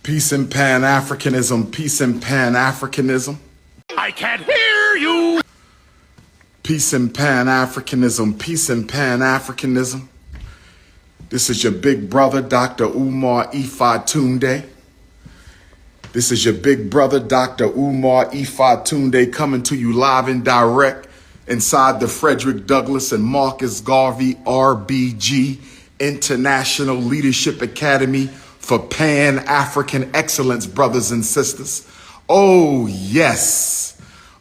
Peace and Pan-Africanism, peace and Pan-Africanism. I can't hear you. Peace and Pan-Africanism, peace and Pan-Africanism. This is your big brother, Dr. Umar Tunde. This is your big brother, Dr. Umar Tunde, coming to you live and direct inside the Frederick Douglass and Marcus Garvey RBG International Leadership Academy for Pan-African Excellence, brothers and sisters. Oh, yes.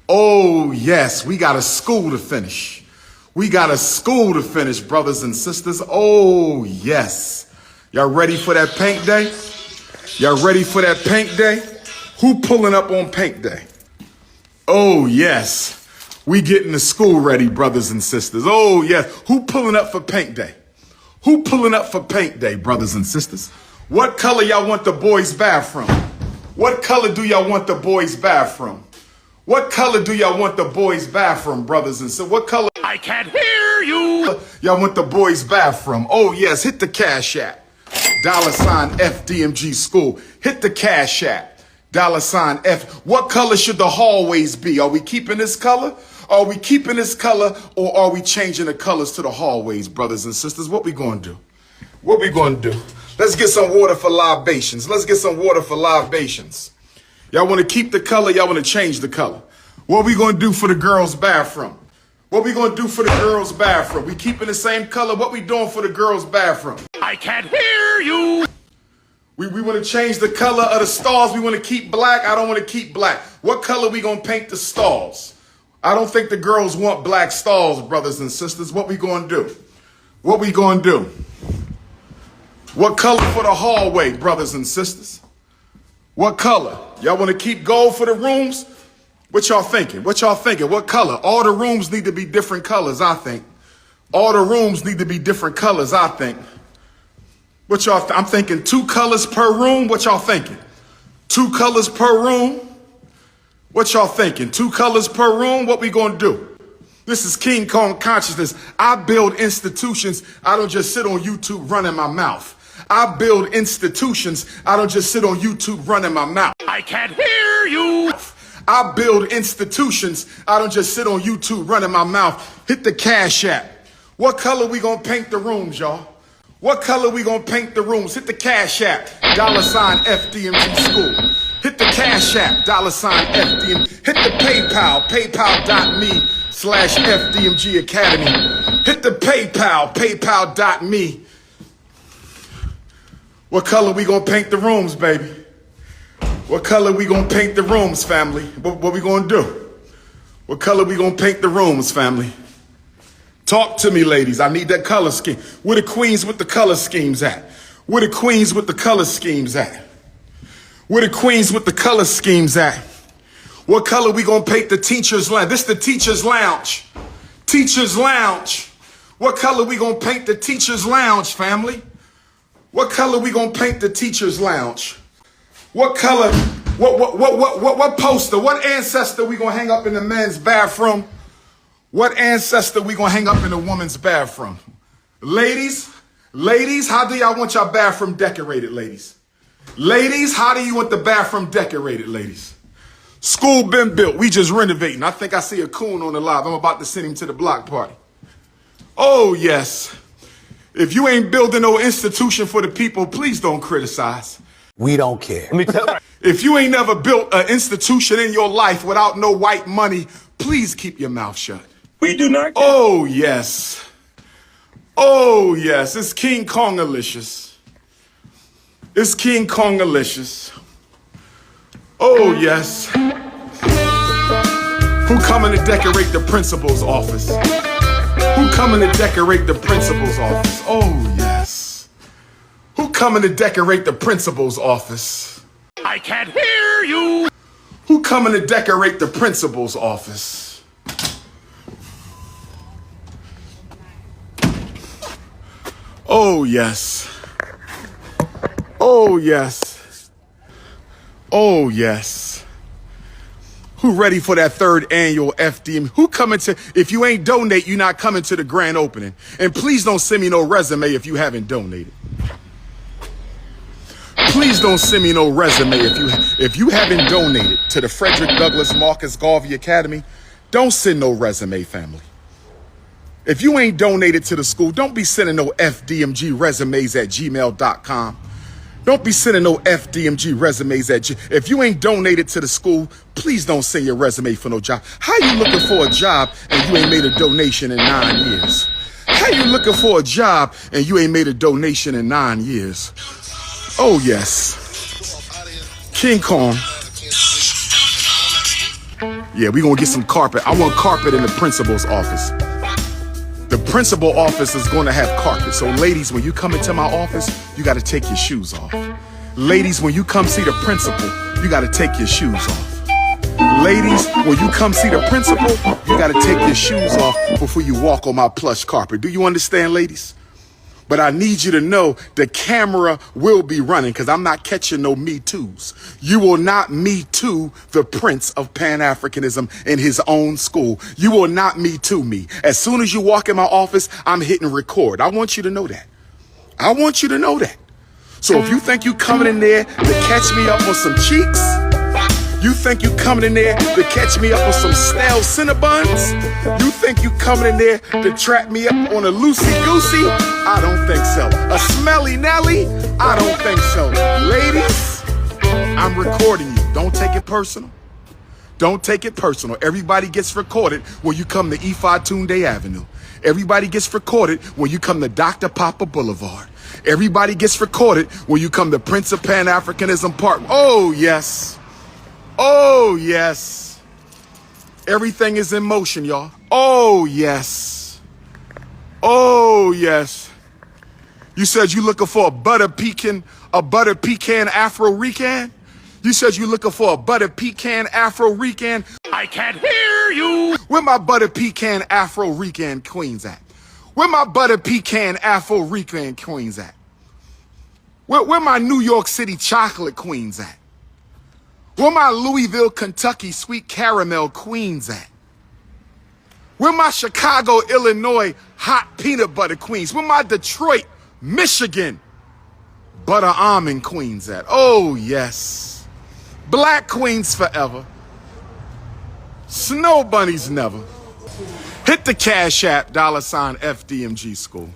Oh, yes. We got a school to finish. We got a school to finish, brothers and sisters. Oh, yes. Y'all ready for that paint day? Y'all ready for that paint day? Who pulling up on paint day? Oh, yes. We getting the school ready, brothers and sisters. Oh, yes. Who pulling up for paint day? Who pulling up for paint day, brothers and sisters? What color y'all want the boys' bathroom? What color do y'all want the boys' bathroom? What color do y'all want the boys' bathroom, brothers and sisters? What color? I can't hear you. Y'all want the boys' bathroom? Oh, yes. Hit the Cash App. $ FDMG School. Hit the Cash App. $ F. What color should the hallways be? Are we keeping this color? Are we keeping this color, or are we changing the colors to the hallways, brothers and sisters? What we going to do? What we going to do? Let's get some water for libations. Let's get some water for libations. Y'all want to keep the color? Y'all want to change the color? What we going to do for the girls' bathroom? What we going to do for the girls' bathroom? We keeping the same color? What we doing for the girls' bathroom? I can't hear you. We want to change the color of the stalls. We want to keep black. I don't want to keep black. What color we going to paint the stalls? I don't think the girls want black stalls, brothers and sisters. What we going to do? What we going to do? What color for the hallway, brothers and sisters? What color? Y'all want to keep gold for the rooms? What y'all thinking? What y'all thinking? What color? All the rooms need to be different colors, I think. All the rooms need to be different colors, I think. What y'all I'm thinking 2 colors per room. What y'all thinking? 2 colors per room. What y'all thinking? 2 colors per room. What we gonna do? This is King Kong consciousness. I build institutions. I don't just sit on YouTube running my mouth. I build institutions. I don't just sit on YouTube running my mouth. I can't hear you. I build institutions. I don't just sit on YouTube running my mouth. Hit the Cash App. What color we gonna paint the rooms, y'all? What color we gonna paint the rooms? Hit the Cash App. $ FDMG School. Hit the Cash App. $ FDMG. Hit the PayPal. PayPal.me/FDMG Academy. Hit the PayPal. PayPal.me. What color we gonna paint the rooms, baby? What color we gonna paint the rooms, family? What we gonna do? What color we gonna paint the rooms, family? Talk to me, ladies. I need that color scheme. Where the queens with the color schemes at? Where the queens with the color schemes at? Where the queens with the color schemes at? What color we gonna paint the teacher's lounge? This the teacher's lounge. Teacher's lounge. What color we gonna paint the teacher's lounge, family? What color we gonna paint the teacher's lounge? What color? What poster? What ancestor we gonna hang up in the men's bathroom? What ancestor we gonna hang up in the woman's bathroom? Ladies, how do y'all want your bathroom decorated, ladies? Ladies, how do you want the bathroom decorated, ladies? School been built. We just renovating. I think I see a coon on the live. I'm about to send him to the block party. Oh, yes. If you ain't building no institution for the people, please don't criticize. We don't care. If you ain't never built an institution in your life without no white money, please keep your mouth shut. We do not care. Oh, yes. Oh, yes. It's King Kongalicious. It's King Kongalicious. Oh, yes. Who coming to decorate the principal's office? Who coming to decorate the principal's office? Oh, yes. Who coming to decorate the principal's office? I can't hear you. Who coming to decorate the principal's office? Oh, yes. Oh, yes. Oh, yes. Who ready for that 3rd annual FDM? Who coming to, if you ain't donate, you're not coming to the grand opening. And please don't send me no resume if you haven't donated. Please Please don't send me no resume if you haven't donated to the Frederick Douglass Marcus Garvey Academy. Don't send no resume, family. If you ain't donated to the school, don't be sending no FDMG resumes at gmail.com. Don't be sending no FDMG resumes if you ain't donated to the school, please don't send your resume for no job. How you looking for a job and you ain't made a donation in 9 years? How you looking for a job and you ain't made a donation in 9 years? Oh yes. King Kong. Yeah, we gonna get some carpet. I want carpet in the principal's office. The principal office is going to have carpet. So ladies, when you come into my office, you got to take your shoes off. Ladies, when you come see the principal, you got to take your shoes off. Ladies, when you come see the principal, you got to take your shoes off before you walk on my plush carpet. Do you understand, ladies? But I need you to know the camera will be running because I'm not catching no Me Too's. You will not Me Too the Prince of Pan-Africanism in his own school. You will not Me Too me. As soon as you walk in my office, I'm hitting record. I want you to know that. I want you to know that. So if you think you coming in there to catch me up on some cheeks, you think you coming in there to catch me up on some stale Cinnabons? You think you coming in there to trap me up on a loosey-goosey? I don't think so. A smelly Nelly? I don't think so. Ladies, I'm recording you. Don't take it personal. Don't take it personal. Everybody gets recorded when you come to Ifatunde Avenue. Everybody gets recorded when you come to Dr. Papa Boulevard. Everybody gets recorded when you come to Prince of Pan-Africanism Park. Oh, yes. Oh, yes. Everything is in motion, y'all. Oh, yes. Oh, yes. You said you looking for a butter pecan Afro-Rican? You said you looking for a butter pecan Afro-Rican? I can't hear you. Where my butter pecan Afro-Rican queens at? Where my butter pecan Afro-Rican queens at? Where my New York City chocolate queens at? Where my Louisville, Kentucky sweet caramel queens at? Where my Chicago, Illinois hot peanut butter queens? Where my Detroit, Michigan butter almond queens at? Oh, yes. Black queens forever. Snow bunnies never. Hit the Cash App, $ FDMG School.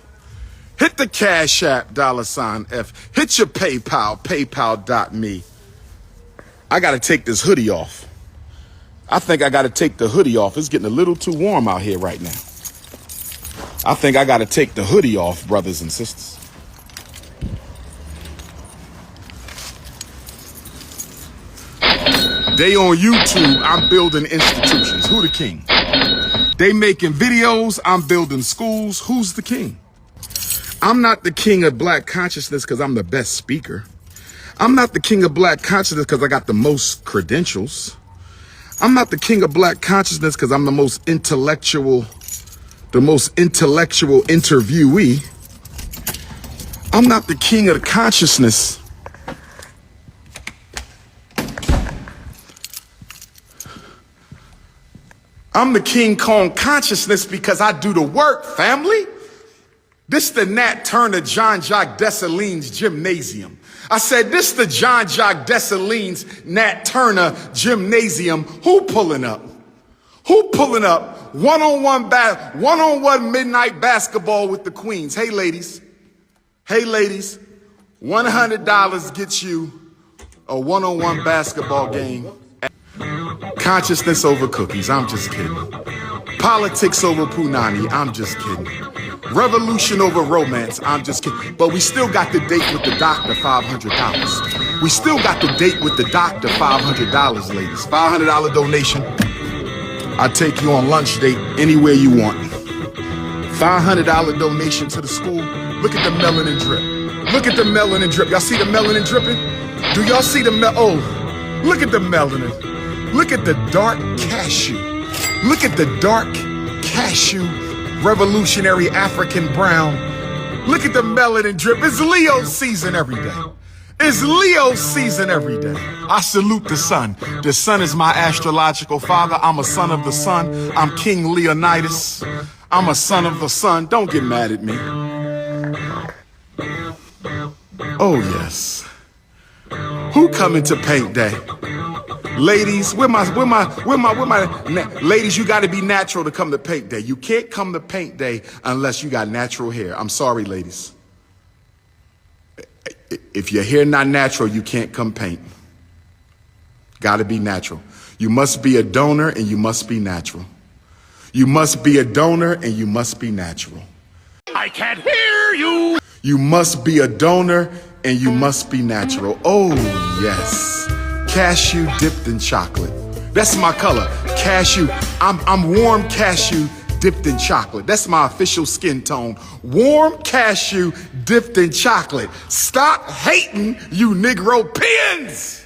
Hit the Cash App, $F. Hit your PayPal, paypal.me. I got to take this hoodie off. I think I got to take the hoodie off. It's getting a little too warm out here right now. I think I got to take the hoodie off, brothers and sisters. They on YouTube, I'm building institutions. Who the king? They making videos, I'm building schools. Who's the king? I'm not the king of black consciousness because I'm the best speaker. I'm not the king of black consciousness because I got the most credentials. I'm not the king of black consciousness because I'm the most intellectual interviewee. I'm not the king of the consciousness I'm the King Kong consciousness because I do the work, family. This the Nat Turner, Jean-Jacques Dessalines gymnasium. I said, this the Jean-Jacques Dessalines, Nat Turner gymnasium. Who pulling up? Who pulling up? One-on-one midnight basketball with the queens. Hey, ladies. Hey, ladies. $100 gets you a one-on-one basketball game. Consciousness over cookies. I'm just kidding. Politics over punani. I'm just kidding. Revolution over romance. I'm just kidding. But we still got the date with the doctor, $500. We still got the date with the doctor, $500, ladies. $500 donation. I take you on lunch date anywhere you want. $500 donation to the school. Look at the melanin drip. Look at the melanin drip. Y'all see the melanin dripping? Do y'all see the Oh, look at the melanin. Look at the dark cashew. Look at the dark cashew, revolutionary African brown. Look at the melanin drip. It's Leo season every day. It's Leo season every day. I salute the sun. The sun is my astrological father. I'm a son of the sun. I'm King Leonidas. I'm a son of the sun. Don't get mad at me. Oh, yes. Who coming to paint day? Ladies, ladies, you gotta be natural to come to paint day. You can't come to paint day unless you got natural hair. I'm sorry, ladies. If your hair not natural, you can't come paint. Gotta be natural. You must be a donor and you must be natural. You must be a donor and you must be natural. I can't hear you. You must be a donor and you must be natural. Oh, yes. Cashew dipped in chocolate. That's my color. Cashew. I'm warm cashew dipped in chocolate. That's my official skin tone. Warm cashew dipped in chocolate. Stop hating, you Negro pins.